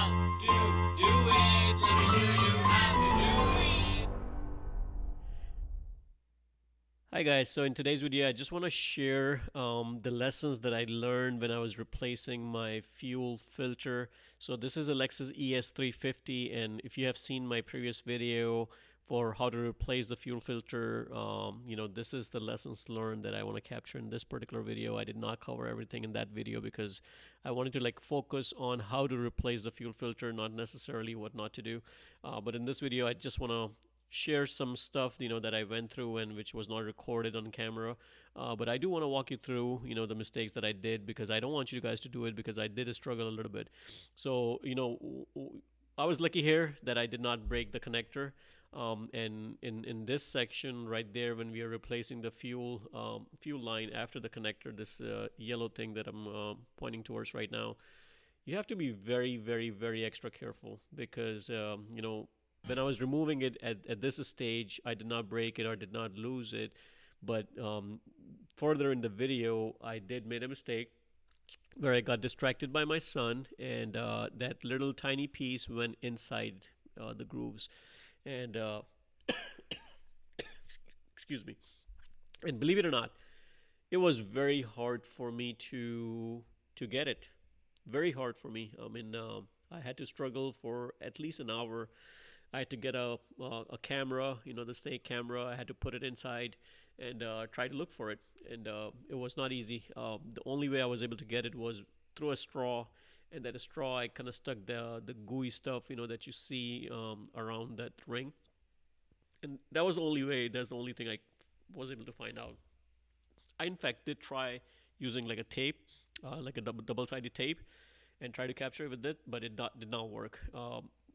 how to do it. Let me show you how to do it. Hi guys, so in today's video I just want to share the lessons that I learned when I was replacing my fuel filter. So this is a Lexus ES350, and if you have seen my previous video for how to replace the fuel filter, this is the lessons learned that I want to capture in this particular video. I did not cover everything in that video because I wanted to focus on how to replace the fuel filter, not necessarily what not to do. But in this video I just want to share some stuff that I went through and which was not recorded on camera, but I do want to walk you through the mistakes that I did, because I don't want you guys to do it, because I did struggle a little bit. So I was lucky here that I did not break the connector, and in this section right there, when we are replacing the fuel line after the connector, this yellow thing that I'm pointing towards right now, you have to be very, very, very extra careful, because when I was removing it at this stage, I did not break it or did not lose it. But further in the video, I did make a mistake where I got distracted by my son, and that little tiny piece went inside the grooves. And excuse me. And believe it or not, it was very hard for me to get it. Very hard for me. I mean, I had to struggle for at least an hour. I had to get a camera, the snake camera. I had to put it inside and try to look for it, and it was not easy. The only way I was able to get it was through a straw, and that straw I kind of stuck the gooey stuff, that you see around that ring, and that was the only way. That's the only thing I was able to find out. I in fact did try using like a tape, like a double-sided tape, and try to capture it with it, but it did not work.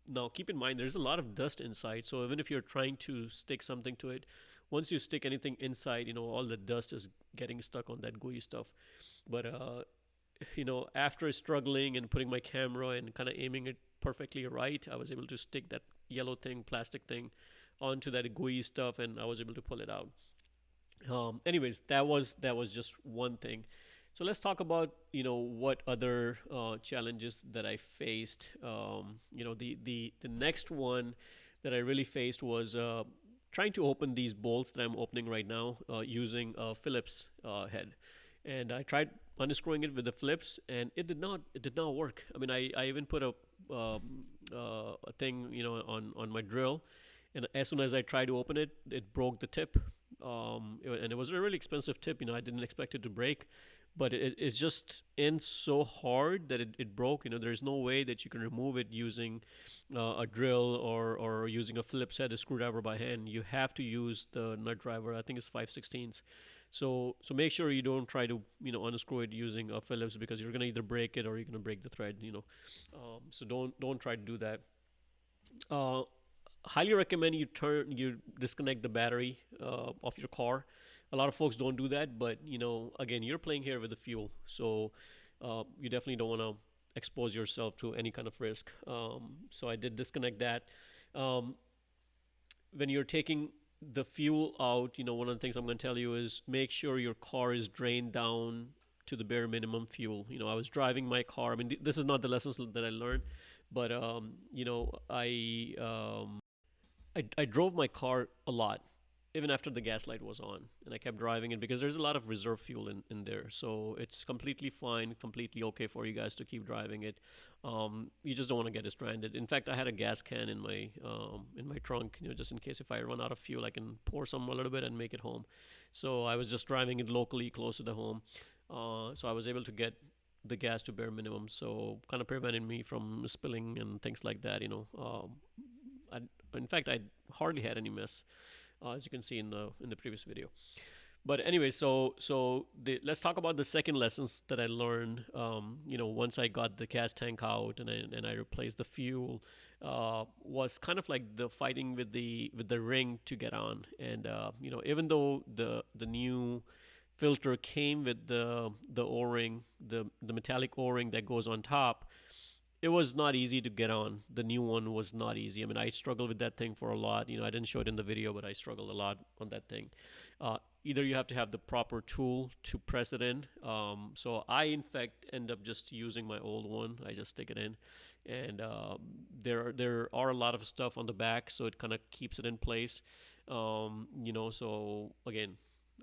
Now, keep in mind, there's a lot of dust inside, so even if you're trying to stick something to it, once you stick anything inside, all the dust is getting stuck on that gooey stuff. But, after struggling and putting my camera and kind of aiming it perfectly right, I was able to stick that yellow thing, plastic thing, onto that gooey stuff, and I was able to pull it out. Anyways, that was just one thing. So let's talk about what other challenges that I faced. The next one that I really faced was trying to open these bolts that I'm opening right now using a Phillips head, and I tried unscrewing it with the Phillips, and it did not work. I mean, I even put a thing on my drill, and as soon as I tried to open it, it broke the tip. And it was a really expensive tip. I didn't expect it to break, but it's just in so hard that it broke. There's no way that you can remove it using a drill or using a Phillips head, a screwdriver by hand. You have to use the nut driver. I think it's 5/16. So make sure you don't try to unscrew it using a Phillips, because you're gonna either break it or you're gonna break the thread. So don't try to do that. Highly recommend you disconnect the battery of your car. A lot of folks don't do that, but again, you're playing here with the fuel, so you definitely don't want to expose yourself to any kind of risk. So I did disconnect that. When you're taking the fuel out, one of the things I'm going to tell you is make sure your car is drained down to the bare minimum fuel. I was driving my car. I mean, this is not the lessons that I learned, but I drove my car a lot, even after the gas light was on, and I kept driving it because there's a lot of reserve fuel in there. So it's completely fine, completely okay for you guys to keep driving it. You just don't want to get stranded. In fact, I had a gas can in my trunk, just in case if I run out of fuel, I can pour some a little bit and make it home. So I was just driving it locally, close to the home. So I was able to get the gas to bare minimum, so kind of prevented me from spilling and things like that. In fact, I hardly had any mess, as you can see in the previous video. But anyway, let's talk about the second lessons that I learned. Once I got the gas tank out and I replaced the fuel, was kind of like the fighting with the ring to get on. And even though the new filter came with the O-ring, the metallic O-ring that goes on top, it was not easy to get on. The new one was not easy. I mean, I struggled with that thing for a lot. I didn't show it in the video, but I struggled a lot on that thing. either you have to have the proper tool to press it in. So I, in fact, end up just using my old one. I just stick it in, and there are a lot of stuff on the back, so it kind of keeps it in place. So again,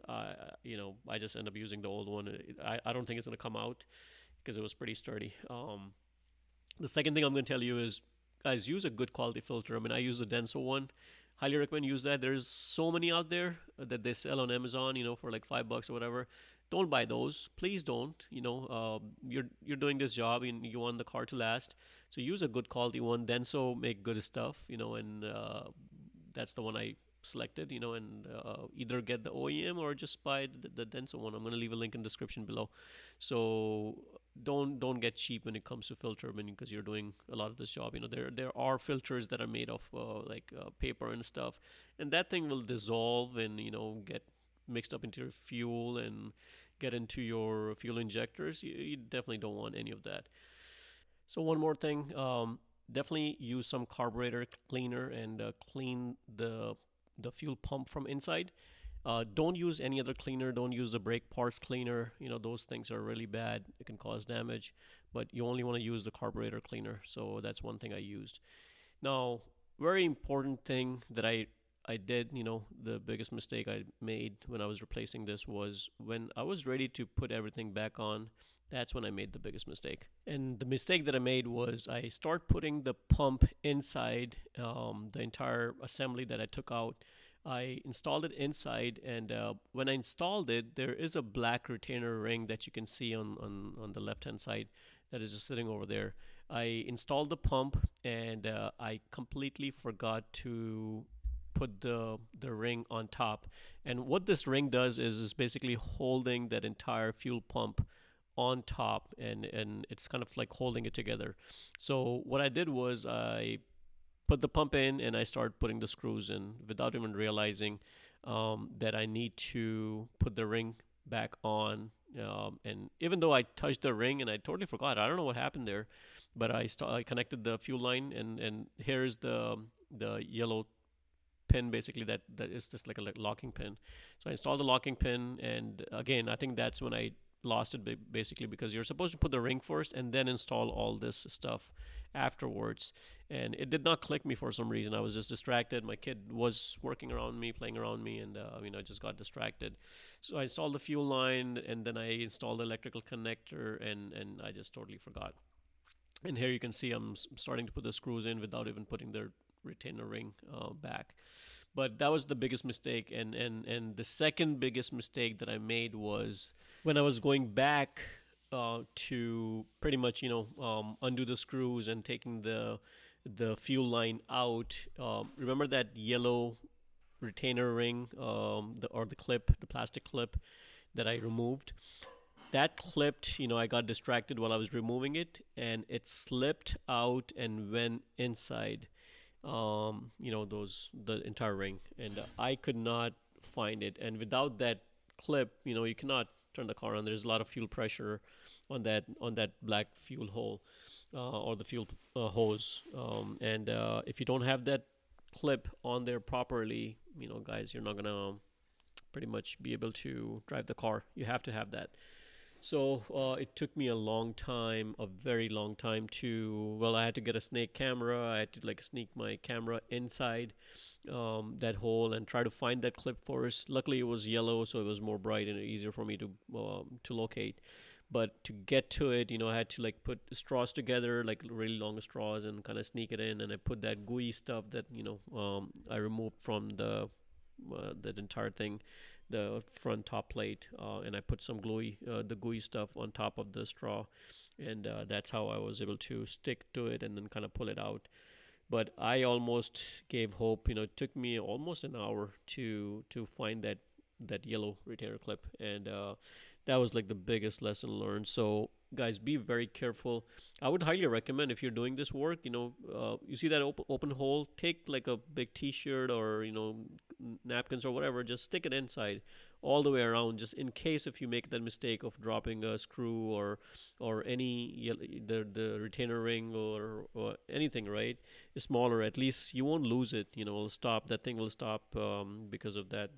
I just end up using the old one. I don't think it's gonna come out because it was pretty sturdy. The second thing I'm going to tell you is, guys, use a good quality filter. I mean, I use the Denso one. Highly recommend use that. There's so many out there that they sell on Amazon, for like $5 or whatever. Don't buy those. Please don't. You're doing this job and you want the car to last. So use a good quality one. Denso make good stuff, and that's the one I selected, and either get the OEM or just buy the Denso one. I'm going to leave a link in the description below. So don't get cheap when it comes to filter, I mean, because you're doing a lot of this job. There are filters that are made of paper and stuff, and that thing will dissolve and get mixed up into your fuel and get into your fuel injectors. You definitely don't want any of that. So one more thing, definitely use some carburetor cleaner and clean the fuel pump from inside. Don't use any other cleaner. Don't use the brake parts cleaner. Those things are really bad. It can cause damage, but you only want to use the carburetor cleaner. So that's one thing I used. Now, very important thing that I did, the biggest mistake I made when I was replacing this was when I was ready to put everything back on. That's when I made the biggest mistake. And the mistake that I made was I start putting the pump inside the entire assembly that I took out. I installed it inside, and when I installed it, there is a black retainer ring that you can see on the left hand side that is just sitting over there. I installed the pump, and I completely forgot to put the ring on top. And what this ring does is basically holding that entire fuel pump on top, and it's kind of like holding it together. So what I did was I put the pump in and I started putting the screws in without even realizing that I need to put the ring back on. And even though I touched the ring and I totally forgot, I don't know what happened there, but I connected the fuel line, and here's the yellow pin basically that is just like a locking pin. So I installed the locking pin, and again, I think that's when I lost it basically, because you're supposed to put the ring first and then install all this stuff afterwards, and it did not click me for some reason. I was just distracted. My kid was working around me, playing around me, and I just got distracted. So I installed the fuel line, and then I installed the electrical connector, and I just totally forgot. And here you can see I'm starting to put the screws in without even putting the retainer ring back. But that was the biggest mistake. And the second biggest mistake that I made was when I was going back to pretty much undo the screws and taking the fuel line out. Remember that yellow retainer ring, the clip, the plastic clip that I removed? That clipped, I got distracted while I was removing it, and it slipped out and went inside the entire ring, and I could not find it. And without that clip, you cannot turn the car on. There's a lot of fuel pressure on that black fuel hole or the fuel hose, and if you don't have that clip on there properly, guys, you're not gonna pretty much be able to drive the car. You have to have that. So it took me a long time, a very long time I had to get a snake camera. I had to sneak my camera inside that hole and try to find that clip first. Luckily it was yellow, so it was more bright and easier for me to locate. But to get to it, I had to put straws together, like really long straws, and kind of sneak it in. And I put that gooey stuff that I removed from that entire thing, the front top plate, and I put some the gooey stuff on top of the straw, and that's how I was able to stick to it and then kind of pull it out. But I almost gave hope. It took me almost an hour to find that yellow retainer clip, and that was the biggest lesson learned. So guys, be very careful. I would highly recommend, if you're doing this work, you see that open hole, take a big t-shirt or napkins or whatever, just stick it inside all the way around, just in case if you make that mistake of dropping a screw or any the retainer ring or anything, right, is smaller. At least you won't lose it. It'll stop. That thing will stop because of that.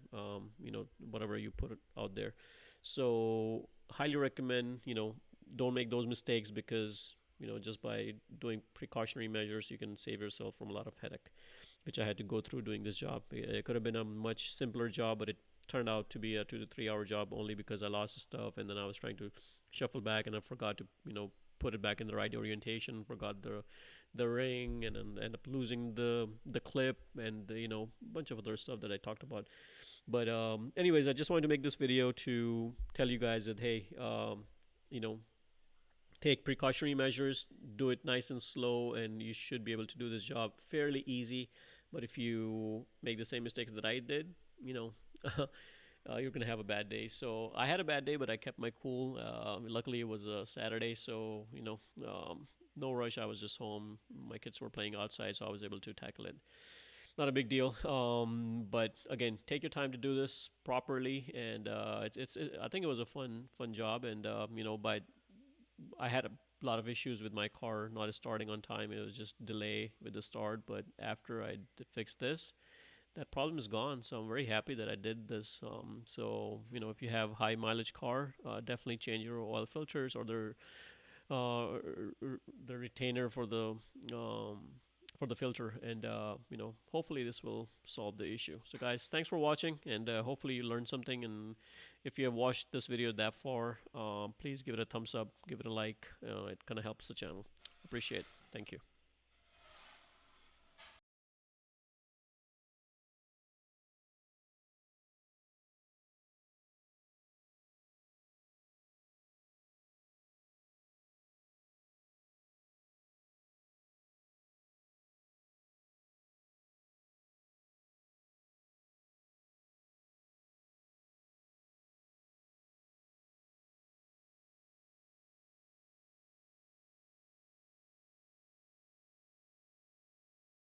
Whatever you put it out there. So highly recommend. Don't make those mistakes because just by doing precautionary measures, you can save yourself from a lot of headache, which I had to go through doing this job. It could have been a much simpler job, but it turned out to be a 2 to 3 hour job only because I lost the stuff, and then I was trying to shuffle back, and I forgot to put it back in the right orientation, forgot the ring, and then end up losing the clip and a bunch of other stuff that I talked about. But anyways, I just wanted to make this video to tell you guys that hey, you know take precautionary measures, do it nice and slow, and you should be able to do this job fairly easy. But if you make the same mistakes that I did, you're gonna have a bad day. So I had a bad day, but I kept my cool. Luckily, it was a Saturday, so no rush. I was just home. My kids were playing outside, so I was able to tackle it. Not a big deal. But again, take your time to do this properly, and I think it was a fun job, and by I had a lot of issues with my car not starting on time. It was just delay with the start. But after I fixed this, that problem is gone. So I'm very happy that I did this. So if you have high mileage car, definitely change your oil filters or uh, the retainer for the filter, and hopefully this will solve the issue. So guys, thanks for watching, and hopefully you learned something. And if you have watched this video that far, please give it a thumbs up, give it a like. It kind of helps the channel. Appreciate it. Thank you.